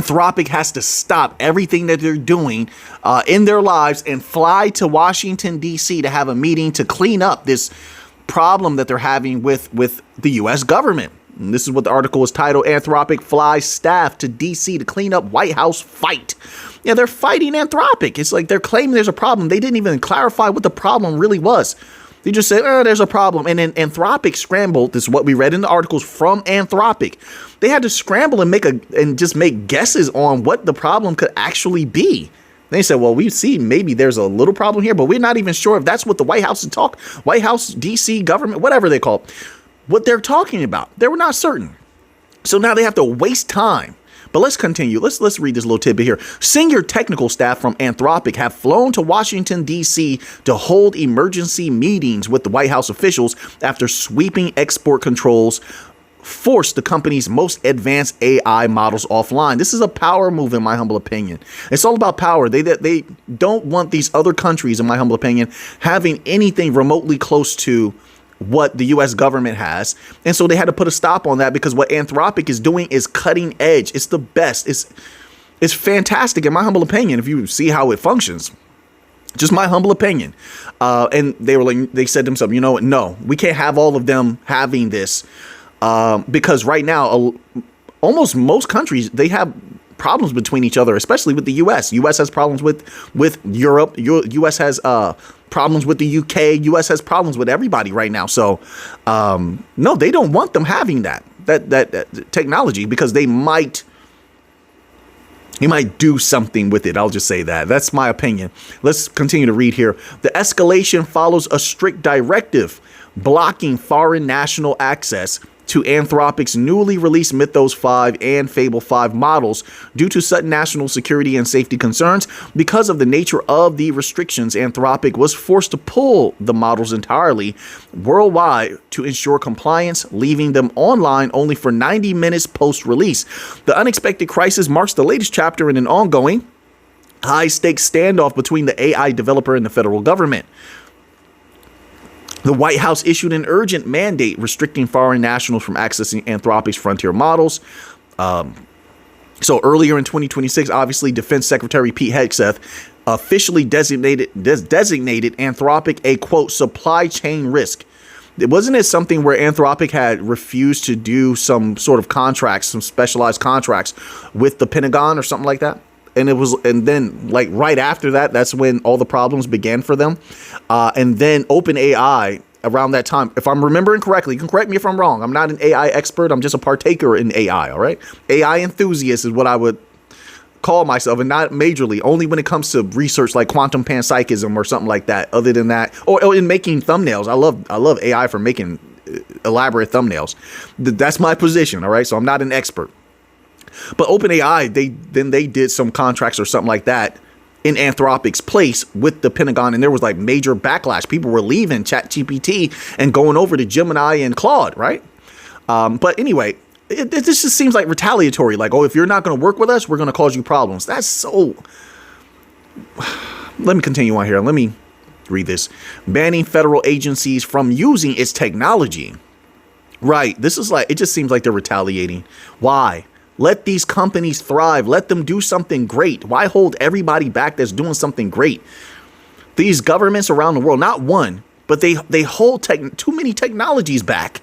Anthropic has to stop everything that they're doing in their lives and fly to Washington, D.C. to have a meeting to clean up this problem that they're having with the U.S. government. And this is what the article is titled: Anthropic flies staff to D.C. to clean up White House fight. Yeah, they're fighting Anthropic. It's like they're claiming there's a problem. They didn't even clarify what the problem really was. They just said, oh, there's a problem. And then Anthropic scrambled. This is what we read in the articles from Anthropic. They had to scramble and just make guesses on what the problem could actually be. They said, well, we see maybe there's a little problem here, but we're not even sure if that's what the White House White House, D.C. government, whatever they call it, what they're talking about. They were not certain. So now they have to waste time. But let's continue. Let's read this little tidbit here. Senior technical staff from Anthropic have flown to Washington, D.C. to hold emergency meetings with the White House officials after sweeping export controls forced the company's most advanced AI models offline. This is a power move, in my humble opinion. It's all about power. They don't want these other countries, in my humble opinion, having anything remotely close to what the U.S. government has. And so they had to put a stop on that, because what Anthropic is doing is cutting edge. It's the best. It's fantastic, in my humble opinion, if you see how it functions. Just my humble opinion. And they said to themselves, you know what? No, we can't have all of them having this, because right now, almost most countries, they have problems between each other, especially with the U.S. U.S. has problems with Europe. U.S. has problems with the U.K. U.S. has problems with everybody right now. So, no, they don't want them having that technology, because they might do something with it. I'll just say that. That's my opinion. Let's continue to read here. The escalation follows a strict directive blocking foreign national access to Anthropic's newly released Mythos 5 and Fable 5 models due to sudden national security and safety concerns. Because of the nature of the restrictions, Anthropic was forced to pull the models entirely worldwide to ensure compliance, leaving them online only for 90 minutes post-release. The unexpected crisis marks the latest chapter in an ongoing high-stakes standoff between the AI developer and the federal government. The White House issued an urgent mandate restricting foreign nationals from accessing Anthropic's frontier models. So earlier in 2026, obviously, Defense Secretary Pete Hegseth officially designated Anthropic a, quote, supply chain risk. Wasn't it something where Anthropic had refused to do some sort of contracts, some specialized contracts with the Pentagon or something like that? And then like right after that, that's when all the problems began for them. And then OpenAI around that time, if I'm remembering correctly, you can correct me if I'm wrong. I'm not an AI expert. I'm just a partaker in AI. All right. AI enthusiast is what I would call myself, and not majorly, only when it comes to research like quantum panpsychism or something like that. Other than that, or in making thumbnails, I love AI for making elaborate thumbnails. That's my position. All right. So I'm not an expert. But OpenAI, they did some contracts or something like that in Anthropic's place with the Pentagon, and there was like major backlash. People were leaving ChatGPT and going over to Gemini and Claude, right? But anyway, this just seems like retaliatory. Like, oh, if you're not going to work with us, we're going to cause you problems. That's so... Let me continue on here. Let me read this. Banning federal agencies from using its technology. Right. This is like, it just seems like they're retaliating. Why? Let these companies thrive. Let them do something great. Why hold everybody back that's doing something great? These governments around the world, not one, but they hold too many technologies back.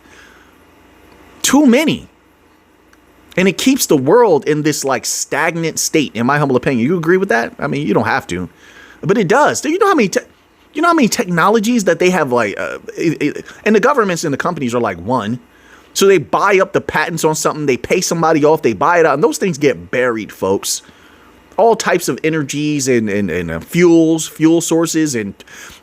Too many. And it keeps the world in this like stagnant state, in my humble opinion. You agree with that? I mean, you don't have to, but it does. You know how many technologies that they have, like, and the governments and the companies are like one. So they buy up the patents on something, they pay somebody off, they buy it out, and those things get buried, folks. All types of energies and fuel sources and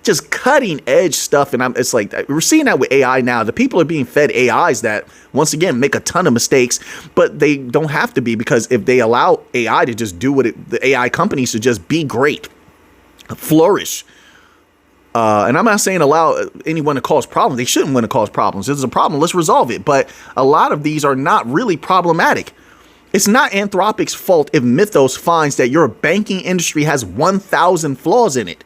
just cutting edge stuff. And it's like, we're seeing that with AI now. The people are being fed AIs that, once again, make a ton of mistakes, but they don't have to be, because if they allow AI to just do the AI companies to just be great, flourish. And I'm not saying allow anyone to cause problems. They shouldn't want to cause problems. If there's a problem, let's resolve it. But a lot of these are not really problematic. It's not Anthropic's fault if Mythos finds that your banking industry has 1,000 flaws in it.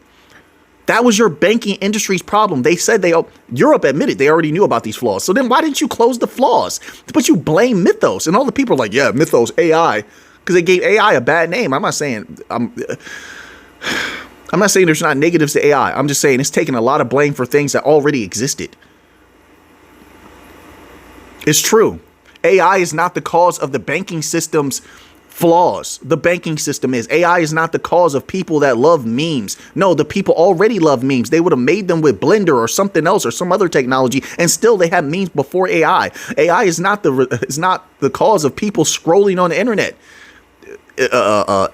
That was your banking industry's problem. They said Europe admitted they already knew about these flaws. So then why didn't you close the flaws? But you blame Mythos, and all the people are like, yeah, Mythos AI because they gave AI a bad name. I'm not saying there's not negatives to AI. I'm just saying it's taking a lot of blame for things that already existed. It's true. AI is not the cause of the banking system's flaws. The banking system is. AI is not the cause of people that love memes. No, the people already love memes. They would have made them with Blender or something else or some other technology, and still they had memes before AI. AI is not the cause of people scrolling on the internet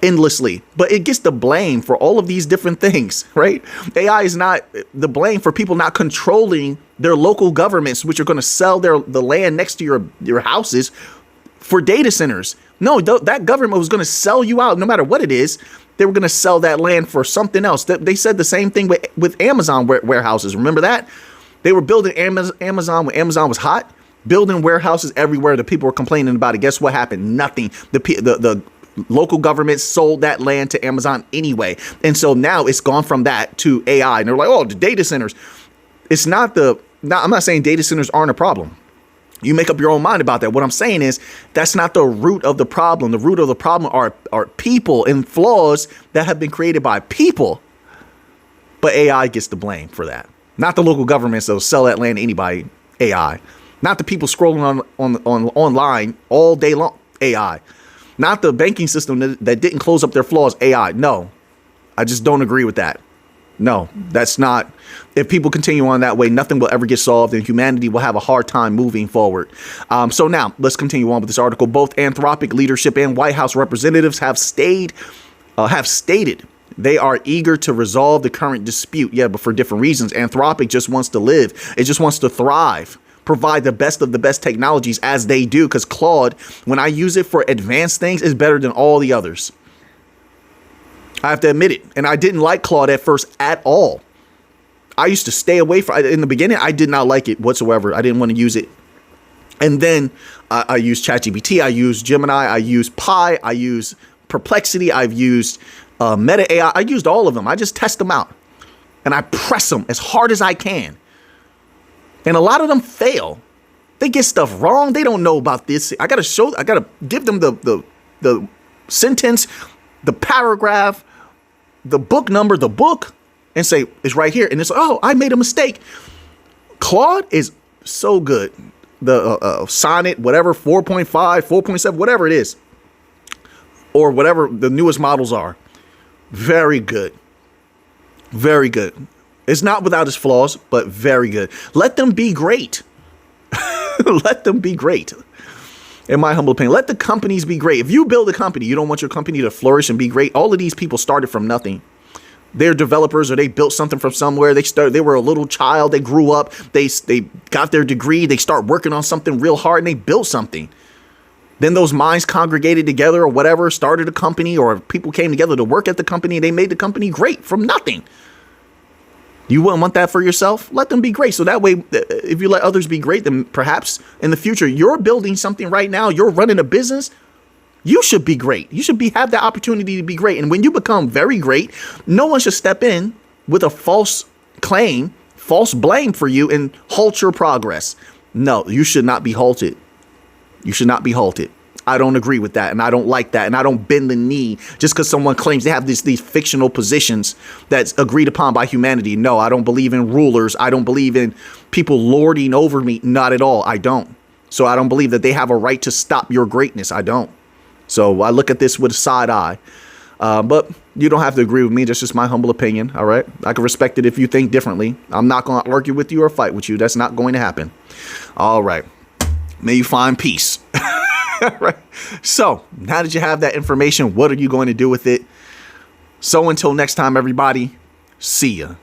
endlessly, but it gets the blame for all of these different things, right? AI is not the blame for people not controlling their local governments, which are going to sell the land next to your houses for data centers. No, that government was going to sell you out no matter what it is. They were going to sell that land for something else. They said the same thing with Amazon warehouses. Remember that? They were building Amazon when Amazon was hot, building warehouses everywhere. The people were complaining about it. Guess what happened? Nothing. The local government sold that land to Amazon anyway. And so now it's gone from that to AI. And they're like, oh, the data centers. It's not I'm not saying data centers aren't a problem. You make up your own mind about that. What I'm saying is that's not the root of the problem. The root of the problem are people and flaws that have been created by people. But AI gets the blame for that. Not the local governments that'll sell that land to anybody. AI. Not the people scrolling on online all day long. AI. Not the banking system that didn't close up their flaws. AI. No, I just don't agree with that. No, that's not. If people continue on that way, nothing will ever get solved, and humanity will have a hard time moving forward. So now let's continue on with this article. Both Anthropic leadership and White House representatives have stated they are eager to resolve the current dispute. Yeah, but for different reasons. Anthropic just wants to live. It just wants to thrive. Provide the best of the best technologies as they do, because Claude, when I use it for advanced things, is better than all the others. I have to admit it. And I didn't like Claude at first at all. I used to stay away from it. In the beginning, I did not like it whatsoever. I didn't want to use it. And then I used ChatGPT. I used Gemini. I used Pi. I used Perplexity. I've used Meta AI. I used all of them. I just test them out. And I press them as hard as I can. And a lot of them fail. They get stuff wrong. They don't know about this. I got to give them the sentence, the paragraph, the book number, the book, and say, it's right here. And it's, oh, I made a mistake. Claude is so good. The Sonnet, whatever, 4.5, 4.7, whatever it is, or whatever the newest models are. Very good. Very good. It's not without its flaws, but very good. Let them be great. Let them be great. In my humble opinion, let the companies be great. If you build a company, you don't want your company to flourish and be great. All of these people started from nothing. They're developers, or they built something from somewhere. They were a little child. They grew up. They got their degree. They start working on something real hard, and they built something. Then those minds congregated together or whatever, started a company, or people came together to work at the company, and they made the company great from nothing. You wouldn't want that for yourself? Let them be great. So that way, if you let others be great, then perhaps in the future, you're building something right now. You're running a business. You should be great. You should have the opportunity to be great. And when you become very great, no one should step in with a false claim, false blame for you and halt your progress. No, you should not be halted. You should not be halted. I don't agree with that, and I don't like that, and I don't bend the knee just because someone claims they have these fictional positions that's agreed upon by humanity. No, I don't believe in rulers. I don't believe in people lording over me. Not at all. I don't. So I don't believe that they have a right to stop your greatness. I don't. So I look at this with a side eye. But you don't have to agree with me. That's just my humble opinion. All right. I can respect it if you think differently. I'm not going to argue with you or fight with you. That's not going to happen. All right. May you find peace. Right. So now that you have that information, what are you going to do with it? So until next time, everybody, see ya.